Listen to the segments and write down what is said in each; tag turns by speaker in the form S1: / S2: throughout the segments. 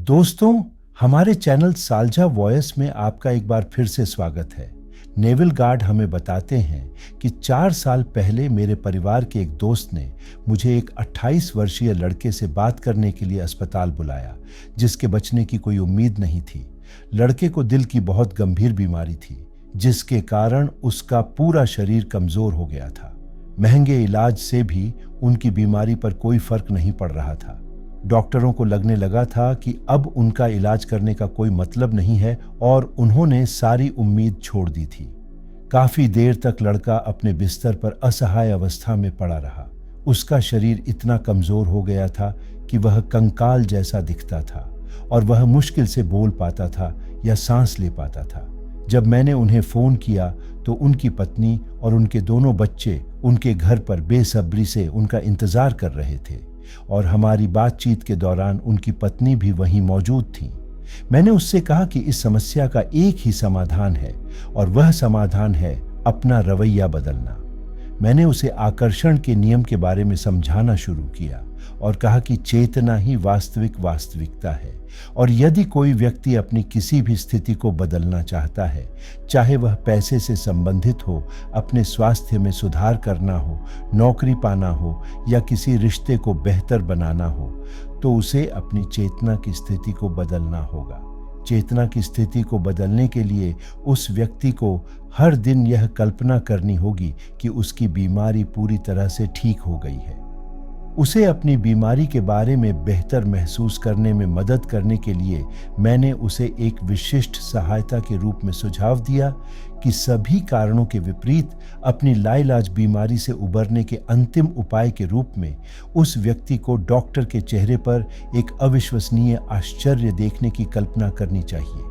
S1: दोस्तों, हमारे channel सालजा voice में आपका एक बार फिर से स्वागत है। नेविल गार्ड हमें बताते हैं कि 4 साल पहले मेरे परिवार के एक दोस्त ने मुझे एक 28 वर्षीय लड़के से बात करने के लिए अस्पताल बुलाया, जिसके बचने की कोई उम्मीद नहीं थी। लड़के को दिल की बहुत गंभीर बीमारी थी, जिसके कारण उसका पूरा शरीर कमजोर हो गया था। महंगे इलाज से भी उनकी बीमारी पर कोई फर्क नहीं पड़ रहा था। डॉक्टरों को लगने लगा था कि अब उनका इलाज करने का कोई मतलब नहीं है और उन्होंने सारी उम्मीद छोड़ दी थी। काफी देर तक लड़का अपने बिस्तर पर असहाय अवस्था में पड़ा रहा। उसका शरीर इतना कमजोर हो गया था कि वह कंकाल जैसा दिखता था और वह मुश्किल से बोल पाता था या सांस ले पाता था। जब मैंने उन्हें फोन किया तो उनकी पत्नी और उनके दोनों बच्चे उनके घर पर बेसब्री से उनका इंतजार कर रहे थे और हमारी बातचीत के दौरान उनकी पत्नी भी वहीं मौजूद थी। मैंने उससे कहा कि इस समस्या का एक ही समाधान है और वह समाधान है अपना रवैया बदलना। मैंने उसे आकर्षण के नियम के बारे में समझाना शुरू किया और कहा कि चेतना ही वास्तविक वास्तविकता है और यदि कोई व्यक्ति अपनी किसी भी स्थिति को बदलना चाहता है, चाहे वह पैसे से संबंधित हो, अपने स्वास्थ्य में सुधार करना हो, नौकरी पाना हो या किसी रिश्ते को बेहतर बनाना हो, तो उसे अपनी चेतना की स्थिति को बदलना होगा। चेतना की स्थिति को बदलने के लिए उस व्यक्ति को हर दिन यह कल्पना करनी होगी कि उसकी बीमारी पूरी तरह से ठीक हो गई है। उसे अपनी बीमारी के बारे में बेहतर महसूस करने में मदद करने के लिए मैंने उसे एक विशिष्ट सहायता के रूप में सुझाव दिया कि सभी कारणों के विपरीत अपनी लाइलाज बीमारी से उबरने के अंतिम उपाय के रूप में उस व्यक्ति को डॉक्टर के चेहरे पर एक अविश्वसनीय आश्चर्य देखने की कल्पना करनी चाहिए।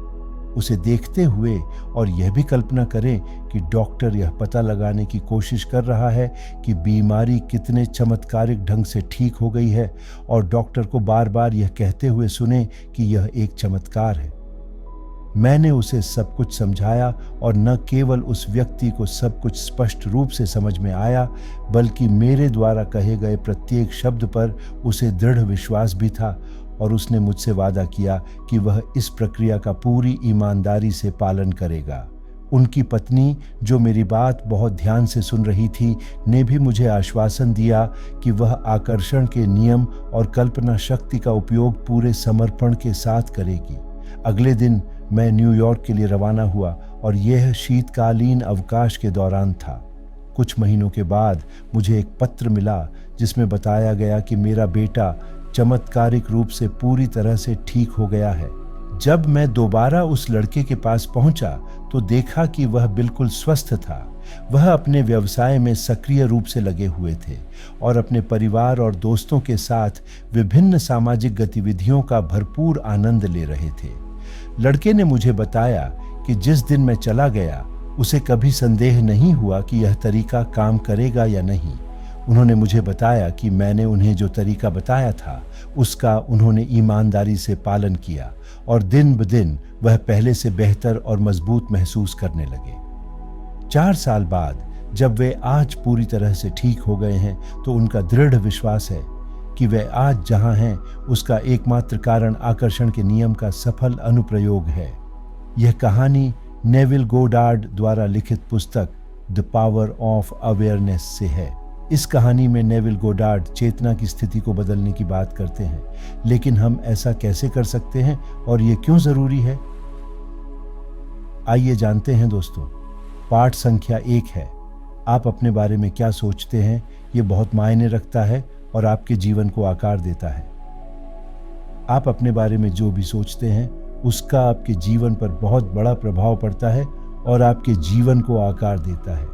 S1: उसे देखते हुए और यह भी कल्पना करें कि डॉक्टर यह पता लगाने की कोशिश कर रहा है कि बीमारी कितने चमत्कारिक ढंग से ठीक हो गई है और डॉक्टर को बार बार यह कहते हुए सुने कि यह एक चमत्कार है। मैंने उसे सब कुछ समझाया और न केवल उस व्यक्ति को सब कुछ स्पष्ट रूप से समझ में आया, बल्कि मेरे द्वारा कहे गए प्रत्येक शब्द पर उसे दृढ़ विश्वास भी था और उसने मुझसे वादा किया कि वह इस प्रक्रिया का पूरी ईमानदारी से पालन करेगा। उनकी पत्नी, जो मेरी बात बहुत ध्यान से सुन रही थी, ने भी मुझे आश्वासन दिया कि वह आकर्षण के नियम और कल्पना शक्ति का उपयोग पूरे समर्पण के साथ करेगी। अगले दिन मैं न्यूयॉर्क के लिए रवाना हुआ और यह शीतकालीन अवकाश के दौरान था। कुछ महीनों के बाद मुझे एक पत्र मिला जिसमें बताया गया कि मेरा बेटा चमत्कारिक रूप से पूरी तरह से ठीक हो गया है। जब मैं दोबारा उस लड़के के पास पहुंचा तो देखा कि वह बिल्कुल स्वस्थ था। वह अपने व्यवसाय में सक्रिय रूप से लगे हुए थे और अपने परिवार और दोस्तों के साथ विभिन्न सामाजिक गतिविधियों का भरपूर आनंद ले रहे थे। लड़के ने मुझे बताया कि जिस दिन मैं चला गया उसे कभी संदेह नहीं हुआ कि यह तरीका काम करेगा या नहीं। उन्होंने मुझे बताया कि मैंने उन्हें जो तरीका बताया था उसका उन्होंने ईमानदारी से पालन किया और दिन ब दिन वह पहले से बेहतर और मजबूत महसूस करने लगे। 4 साल बाद जब वे आज पूरी तरह से ठीक हो गए हैं तो उनका दृढ़ विश्वास है कि वे आज जहां हैं उसका एकमात्र कारण आकर्षण के नियम का सफल अनुप्रयोग है। यह कहानी नेविल गोडार्ड द्वारा लिखित पुस्तक द पावर ऑफ अवेयरनेस से है। इस कहानी में नेविल गोडार्ड चेतना की स्थिति को बदलने की बात करते हैं, लेकिन हम ऐसा कैसे कर सकते हैं और ये क्यों जरूरी है? आइए जानते हैं दोस्तों। पाठ संख्या 1 है, आप अपने बारे में क्या सोचते हैं ये बहुत मायने रखता है और आपके जीवन को आकार देता है। आप अपने बारे में जो भी सोचते हैं उसका आपके जीवन पर बहुत बड़ा प्रभाव पड़ता है और आपके जीवन को आकार देता है।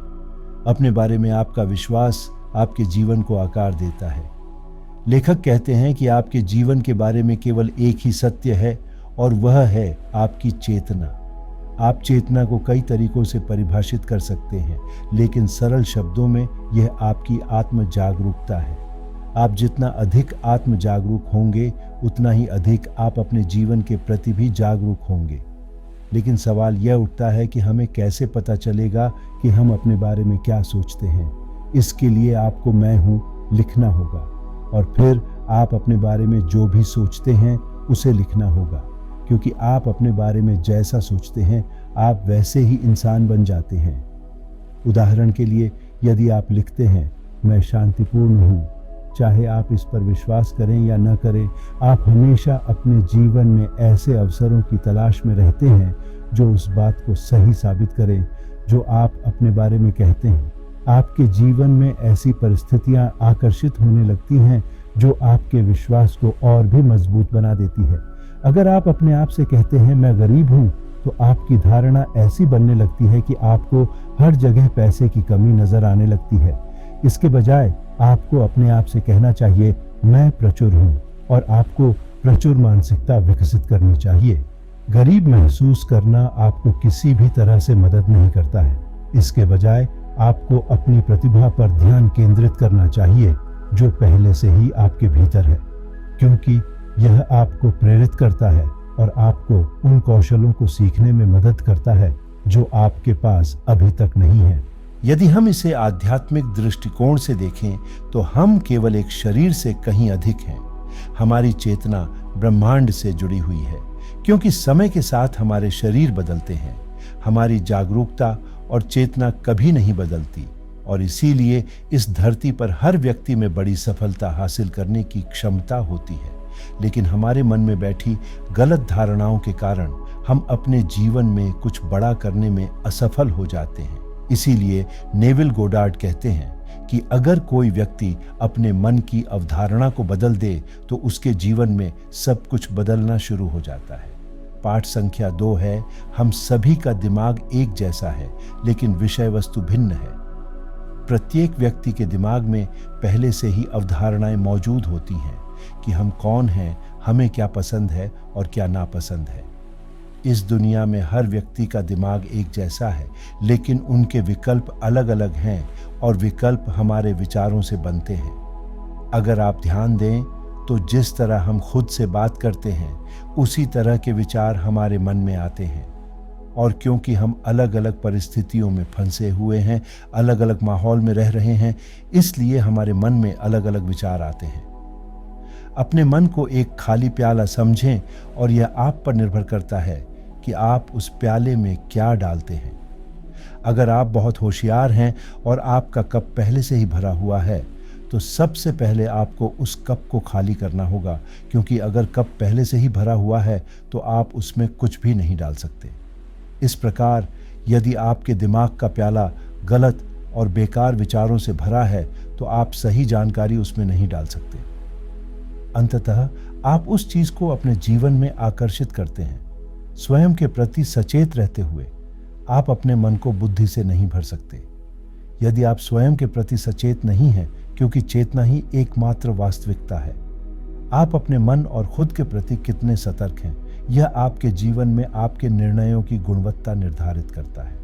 S1: अपने बारे में आपका विश्वास आपके जीवन को आकार देता है। लेखक कहते हैं कि आपके जीवन के बारे में केवल एक ही सत्य है और वह है आपकी चेतना। आप चेतना को कई तरीकों से परिभाषित कर सकते हैं, लेकिन सरल शब्दों में यह आपकी आत्म जागरूकता है। आप जितना अधिक आत्म जागरूक होंगे उतना ही अधिक आप अपने जीवन के प्रति भी जागरूक होंगे। लेकिन सवाल यह उठता है कि हमें कैसे पता चलेगा कि हम अपने बारे में क्या सोचते हैं। इसके लिए आपको मैं हूं लिखना होगा और फिर आप अपने बारे में जो भी सोचते हैं उसे लिखना होगा, क्योंकि आप अपने बारे में जैसा सोचते हैं आप वैसे ही इंसान बन जाते हैं। उदाहरण के लिए, यदि आप लिखते हैं, मैं शांतिपूर्ण हूँ, चाहे आप इस पर विश्वास करें या न करें, आप हमेशा अपने जीवन में ऐसे अवसरों की तलाश में रहते हैं जो उस बात को सही साबित करें जो आप अपने बारे में कहते हैं। आपके जीवन में ऐसी परिस्थितियां आकर्षित होने लगती हैं जो आपके विश्वास को और भी मजबूत बना देती है। अगर आप अपने आप से कहते हैं, मैं गरीब हूँ, तो आपकी धारणा ऐसी बनने लगती है कि आपको हर जगह पैसे की कमी नजर आने लगती है। इसके बजाय आपको अपने आप से कहना चाहिए, मैं प्रचुर हूँ, और आपको प्रचुर मानसिकता विकसित करनी चाहिए। गरीब महसूस करना आपको किसी भी तरह से मदद नहीं करता है। इसके बजाय आपको अपनी प्रतिभा पर ध्यान केंद्रित करना चाहिए जो पहले से ही आपके भीतर है, क्योंकि यह आपको प्रेरित करता है और आपको उन कौशलों को सीखने में मदद करता है जो आपके पास अभी तक नहीं है। यदि हम इसे आध्यात्मिक दृष्टिकोण से देखें तो हम केवल एक शरीर से कहीं अधिक हैं। हमारी चेतना ब्रह्मांड से जुड़ी हुई है, क्योंकि समय के साथ हमारे शरीर बदलते हैं। हमारी जागरूकता और चेतना कभी नहीं बदलती, और इसीलिए इस धरती पर हर व्यक्ति में बड़ी सफलता हासिल करने की क्षमता होती है। लेकिन हमारे मन में बैठी गलत धारणाओं के कारण हम अपने जीवन में कुछ बड़ा करने में असफल हो जाते हैं। इसीलिए नेविल गोडार्ड कहते हैं कि अगर कोई व्यक्ति अपने मन की अवधारणा को बदल दे तो उसके जीवन में सब कुछ बदलना शुरू हो जाता है। पाठ संख्या 2 है, हम सभी का दिमाग एक जैसा है, लेकिन विषय वस्तु भिन्न है। प्रत्येक व्यक्ति के दिमाग में पहले से ही अवधारणाएं मौजूद होती हैं कि हम कौन हैं, हमें क्या पसंद है और क्या नापसंद है। इस दुनिया में हर व्यक्ति का दिमाग एक जैसा है, लेकिन उनके विकल्प अलग अलग हैं, और विकल्प हमारे विचारों से बनते हैं। अगर आप ध्यान दें तो जिस तरह हम खुद से बात करते हैं उसी तरह के विचार हमारे मन में आते हैं, और क्योंकि हम अलग अलग परिस्थितियों में फंसे हुए हैं, अलग अलग माहौल में रह रहे हैं, इसलिए हमारे मन में अलग अलग विचार आते हैं। अपने मन को एक खाली प्याला समझें, और यह आप पर निर्भर करता है कि आप उस प्याले में क्या डालते हैं। अगर आप बहुत होशियार हैं और आपका कप पहले से ही भरा हुआ है, तो सबसे पहले आपको उस कप को खाली करना होगा, क्योंकि अगर कप पहले से ही भरा हुआ है तो आप उसमें कुछ भी नहीं डाल सकते। इस प्रकार यदि आपके दिमाग का प्याला गलत और बेकार विचारों से भरा है तो आप सही जानकारी उसमें नहीं डाल सकते। अंततः आप उस चीज को अपने जीवन में आकर्षित करते हैं। स्वयं के प्रति सचेत रहते हुए आप अपने मन को बुद्धि से नहीं भर सकते। यदि आप स्वयं के प्रति सचेत नहीं हैं, क्योंकि चेतना ही एकमात्र वास्तविकता है, आप अपने मन और खुद के प्रति कितने सतर्क हैं, यह आपके जीवन में आपके निर्णयों की गुणवत्ता निर्धारित करता है।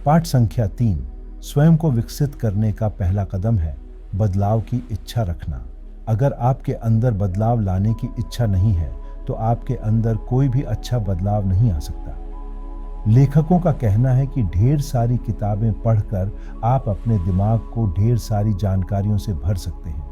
S1: पाठ संख्या 3, स्वयं को विकसित करने का पहला कदम है बदलाव की इच्छा रखना। अगर आपके अंदर बदलाव लाने की इच्छा नहीं है तो आपके अंदर कोई भी अच्छा बदलाव नहीं आ सकता। लेखकों का कहना है कि ढेर सारी किताबें पढ़कर आप अपने दिमाग को ढेर सारी जानकारियों से भर सकते हैं,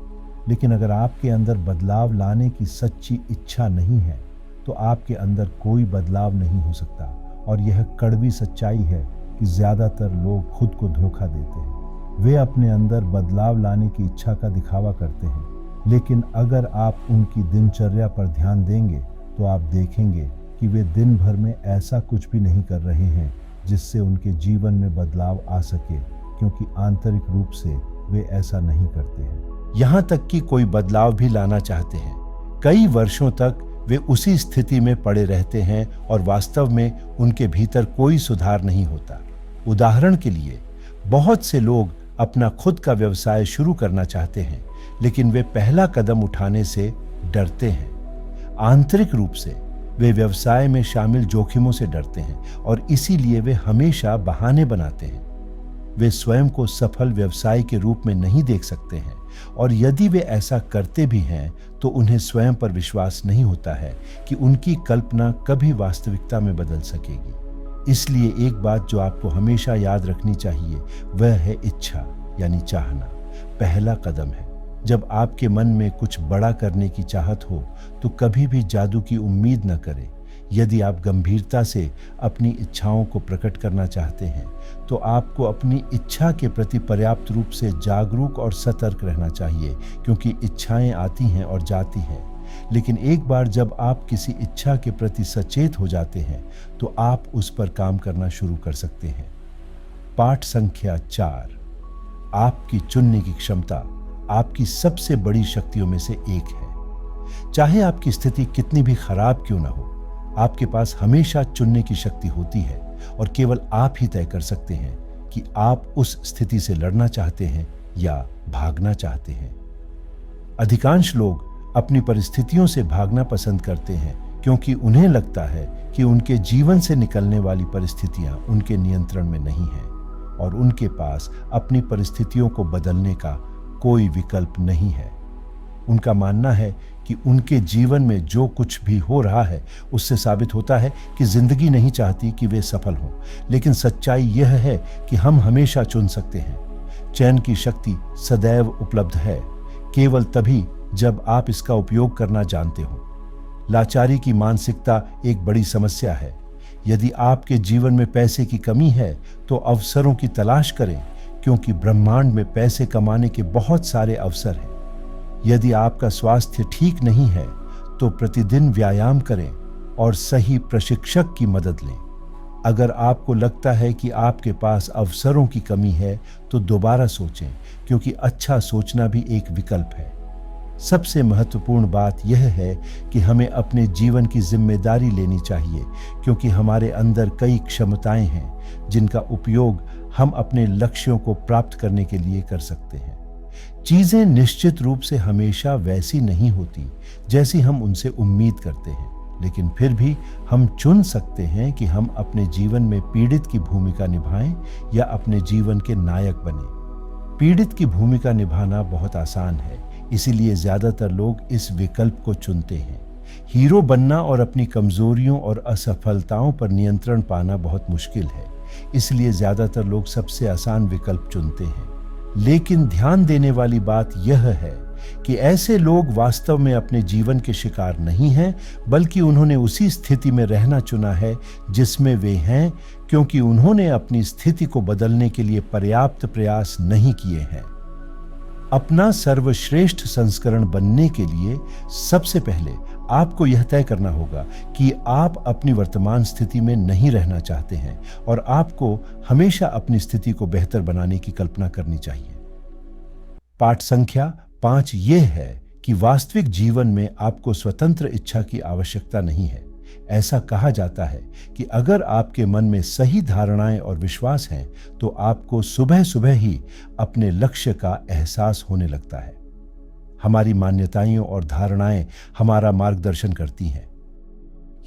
S1: लेकिन अगर आपके अंदर बदलाव लाने की सच्ची इच्छा नहीं है तो आपके अंदर कोई बदलाव नहीं हो सकता। और यह कड़वी सच्चाई है कि ज्यादातर लोग खुद को धोखा देते हैं। वे अपने अंदर बदलाव लाने की इच्छा का दिखावा करते हैं, लेकिन अगर आप उनकी दिनचर्या पर ध्यान देंगे तो आप देखेंगे कि वे दिन भर में ऐसा कुछ भी नहीं कर रहे हैं जिससे उनके जीवन में बदलाव आ सके, क्योंकि आंतरिक रूप से वे ऐसा नहीं करते हैं। यहाँ तक कि कोई बदलाव भी लाना चाहते हैं, कई वर्षों तक वे उसी स्थिति में पड़े रहते हैं और वास्तव में उनके भीतर कोई सुधार नहीं होता। उदाहरण के लिए, बहुत से लोग अपना खुद का व्यवसाय शुरू करना चाहते हैं, लेकिन वे पहला कदम उठाने से डरते हैं। आंतरिक रूप से वे व्यवसाय में शामिल जोखिमों से डरते हैं और इसीलिए वे हमेशा बहाने बनाते हैं। वे स्वयं को सफल व्यवसाय के रूप में नहीं देख सकते हैं, और यदि वे ऐसा करते भी हैं तो उन्हें स्वयं पर विश्वास नहीं होता है कि उनकी कल्पना कभी वास्तविकता में बदल सकेगी। इसलिए एक बात जो आपको हमेशा याद रखनी चाहिए वह है इच्छा, यानी चाहना पहला कदम है। जब आपके मन में कुछ बड़ा करने की चाहत हो तो कभी भी जादू की उम्मीद न करें। यदि आप गंभीरता से अपनी इच्छाओं को प्रकट करना चाहते हैं तो आपको अपनी इच्छा के प्रति पर्याप्त रूप से जागरूक और सतर्क रहना चाहिए, क्योंकि इच्छाएं आती हैं और जाती हैं। लेकिन एक बार जब आप किसी इच्छा के प्रति सचेत हो जाते हैं तो आप उस पर काम करना शुरू कर सकते हैं। पाठ संख्या 4, आपकी चुनने की क्षमता आपकी सबसे बड़ी शक्तियों में से एक है। चाहे आपकी स्थिति कितनी भी खराब क्यों ना हो, आपके पास हमेशा चुनने की शक्ति होती है और केवल आप ही तय कर सकते हैं कि आप उस स्थिति से लड़ना चाहते हैं या भागना चाहते हैं। अधिकांश लोग अपनी परिस्थितियों से भागना पसंद करते हैं क्योंकि उन्हें लगता है कि उनके जीवन से निकलने वाली परिस्थितियां उनके नियंत्रण में नहीं हैं और उनके पास अपनी परिस्थितियों को बदलने का कोई विकल्प नहीं है। उनका मानना है कि उनके जीवन में जो कुछ भी हो रहा है उससे साबित होता है कि जिंदगी नहीं चाहती कि वे सफल हों। लेकिन सच्चाई यह है कि हम हमेशा चुन सकते हैं। चयन की शक्ति सदैव उपलब्ध है, केवल तभी जब आप इसका उपयोग करना जानते हो। लाचारी की मानसिकता एक बड़ी समस्या है। यदि आपके जीवन में पैसे की कमी है तो अवसरों की तलाश करें, क्योंकि ब्रह्मांड में पैसे कमाने के बहुत सारे अवसर हैं। यदि आपका स्वास्थ्य ठीक नहीं है तो प्रतिदिन व्यायाम करें और सही प्रशिक्षक की मदद लें। अगर आपको लगता है कि आपके पास अवसरों की कमी है तो दोबारा सोचें, क्योंकि अच्छा सोचना भी एक विकल्प है। सबसे महत्वपूर्ण बात यह है कि हमें अपने जीवन की जिम्मेदारी लेनी चाहिए, क्योंकि हमारे अंदर कई क्षमताएं हैं जिनका उपयोग हम अपने लक्ष्यों को प्राप्त करने के लिए कर सकते हैं। चीजें निश्चित रूप से हमेशा वैसी नहीं होती जैसी हम उनसे उम्मीद करते हैं, लेकिन फिर भी हम चुन सकते हैं कि हम अपने जीवन में पीड़ित की भूमिका निभाएं या अपने जीवन के नायक बने। पीड़ित की भूमिका निभाना बहुत आसान है, इसीलिए ज्यादातर लोग इस विकल्प को चुनते हैं। हीरो बनना और अपनी कमजोरियों और असफलताओं पर नियंत्रण पाना बहुत मुश्किल है, इसलिए ज्यादातर लोग सबसे आसान विकल्प चुनते हैं। लेकिन ध्यान देने वाली बात यह है कि ऐसे लोग वास्तव में अपने जीवन के शिकार नहीं हैं, बल्कि उन्होंने उसी स्थिति में रहना चुना है जिसमें वे हैं, क्योंकि उन्होंने अपनी स्थिति को बदलने के लिए पर्याप्त प्रयास नहीं किए हैं। अपना सर्वश्रेष्ठ संस्करण बनने के लिए सबसे पहले आपको यह तय करना होगा कि आप अपनी वर्तमान स्थिति में नहीं रहना चाहते हैं और आपको हमेशा अपनी स्थिति को बेहतर बनाने की कल्पना करनी चाहिए। पाठ संख्या 5 यह है कि वास्तविक जीवन में आपको स्वतंत्र इच्छा की आवश्यकता नहीं है। ऐसा कहा जाता है कि अगर आपके मन में सही धारणाएं और विश्वास हैं तो आपको सुबह सुबह ही अपने लक्ष्य का एहसास होने लगता है। हमारी मान्यताएं और धारणाएं हमारा मार्गदर्शन करती हैं।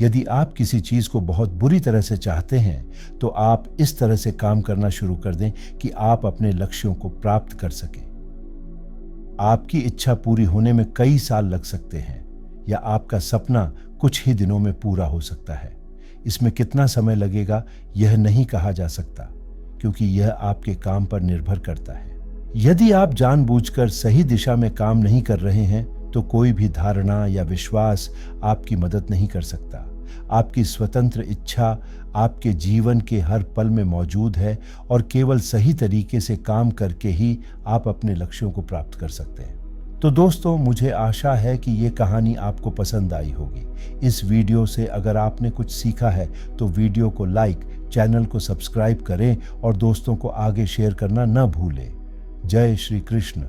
S1: यदि आप किसी चीज को बहुत बुरी तरह से चाहते हैं तो आप इस तरह से काम करना शुरू कर दें कि आप अपने लक्ष्यों को प्राप्त कर सकें। आपकी इच्छा पूरी होने में कई साल लग सकते हैं या आपका सपना कुछ ही दिनों में पूरा हो सकता है। इसमें कितना समय लगेगा यह नहीं कहा जा सकता, क्योंकि यह आपके काम पर निर्भर करता है। यदि आप जानबूझकर सही दिशा में काम नहीं कर रहे हैं तो कोई भी धारणा या विश्वास आपकी मदद नहीं कर सकता। आपकी स्वतंत्र इच्छा आपके जीवन के हर पल में मौजूद है और केवल सही तरीके से काम करके ही आप अपने लक्ष्यों को प्राप्त कर सकते हैं। तो दोस्तों, मुझे आशा है कि ये कहानी आपको पसंद आई होगी। इस वीडियो से अगर आपने कुछ सीखा है तो वीडियो को लाइक, चैनल को सब्सक्राइब करें और दोस्तों को आगे शेयर करना न भूलें। जय श्री कृष्ण।